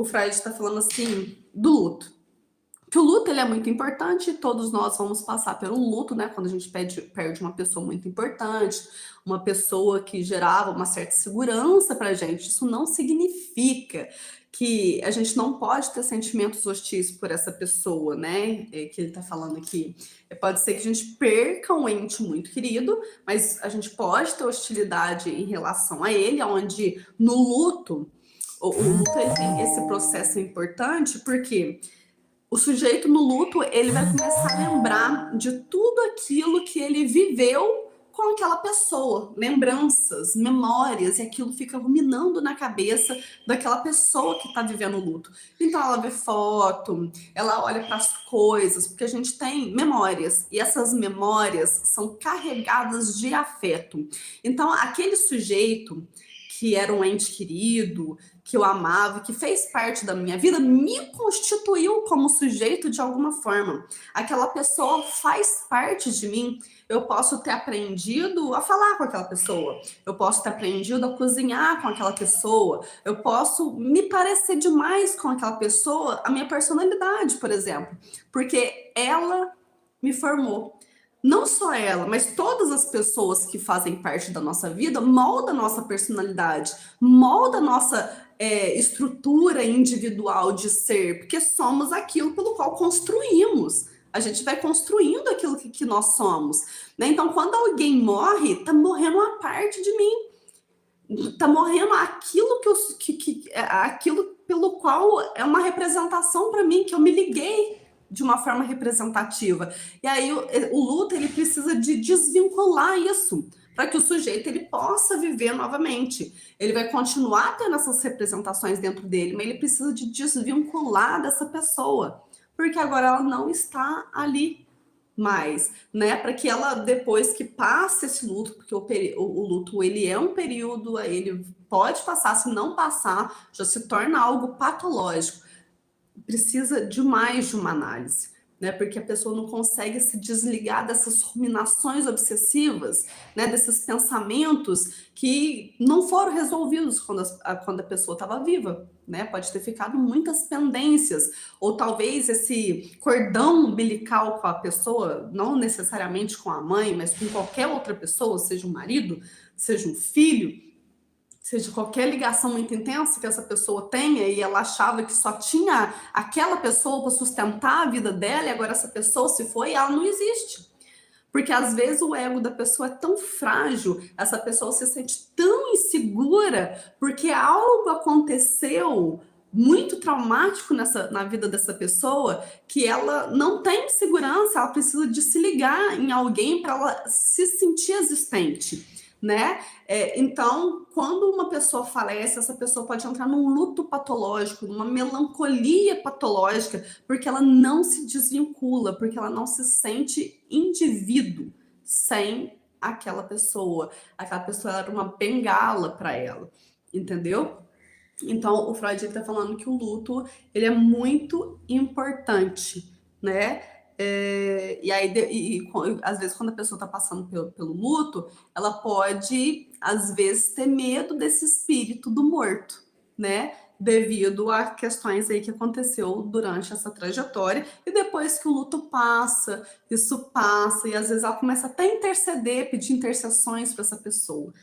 o Freud está falando assim do luto. Que o luto ele é muito importante, todos nós vamos passar pelo luto, né? Quando a gente perde uma pessoa muito importante, uma pessoa que gerava uma certa segurança pra gente. Isso não significa que a gente não pode ter sentimentos hostis por essa pessoa, né? Que ele tá falando aqui. Pode ser que a gente perca um ente muito querido, mas a gente pode ter hostilidade em relação a ele, onde no luto, o luto ele tem esse processo importante, porque o sujeito no luto, ele vai começar a lembrar de tudo aquilo que ele viveu com aquela pessoa, lembranças, memórias, e aquilo fica ruminando na cabeça daquela pessoa que está vivendo o luto. Então ela vê foto, ela olha para as coisas, porque a gente tem memórias, e essas memórias são carregadas de afeto. Então aquele sujeito que era um ente querido, que eu amava, que fez parte da minha vida, me constituiu como sujeito de alguma forma. Aquela pessoa faz parte de mim. Eu posso ter aprendido a falar com aquela pessoa, eu posso ter aprendido a cozinhar com aquela pessoa, eu posso me parecer demais com aquela pessoa, a minha personalidade, por exemplo, porque ela me formou. Não só ela, mas todas as pessoas que fazem parte da nossa vida moldam a nossa personalidade, moldam a nossa estrutura individual de ser, porque somos aquilo pelo qual construímos. A gente vai construindo aquilo que nós somos, né? Então, quando alguém morre, tá morrendo uma parte de mim, tá morrendo aquilo aquilo pelo qual é uma representação para mim, que eu me liguei de uma forma representativa. E aí o luto ele precisa de desvincular isso para que o sujeito ele possa viver novamente. Ele vai continuar tendo essas representações dentro dele, mas ele precisa de desvincular dessa pessoa, porque agora ela não está ali mais, né? Para que ela, depois que passe esse luto, porque o luto ele é um período, ele pode passar, se não passar, já se torna algo patológico. Precisa de mais de uma análise, né? Porque a pessoa não consegue se desligar dessas ruminações obsessivas, né? Desses pensamentos que não foram resolvidos quando a pessoa estava viva, né? Pode ter ficado muitas pendências, ou talvez esse cordão umbilical com a pessoa, não necessariamente com a mãe, mas com qualquer outra pessoa, seja um marido, seja um filho, seja qualquer ligação muito intensa que essa pessoa tenha e ela achava que só tinha aquela pessoa para sustentar a vida dela e agora essa pessoa se foi e ela não existe. Porque às vezes o ego da pessoa é tão frágil, essa pessoa se sente tão insegura porque algo aconteceu muito traumático na vida dessa pessoa que ela não tem segurança, ela precisa de se ligar em alguém para ela se sentir existente, né? Então, quando uma pessoa falece, essa pessoa pode entrar num luto patológico, numa melancolia patológica, porque ela não se desvincula, porque ela não se sente indivíduo sem aquela pessoa. Aquela pessoa era uma bengala para ela, entendeu? Então, o Freud está falando que o luto ele é muito importante, né? E aí, às vezes, quando a pessoa está passando pelo luto, ela pode, às vezes, ter medo desse espírito do morto, né? Devido a questões aí que aconteceu durante essa trajetória. E depois que o luto passa, isso passa, e às vezes ela começa até a interceder, pedir intercessões para essa pessoa.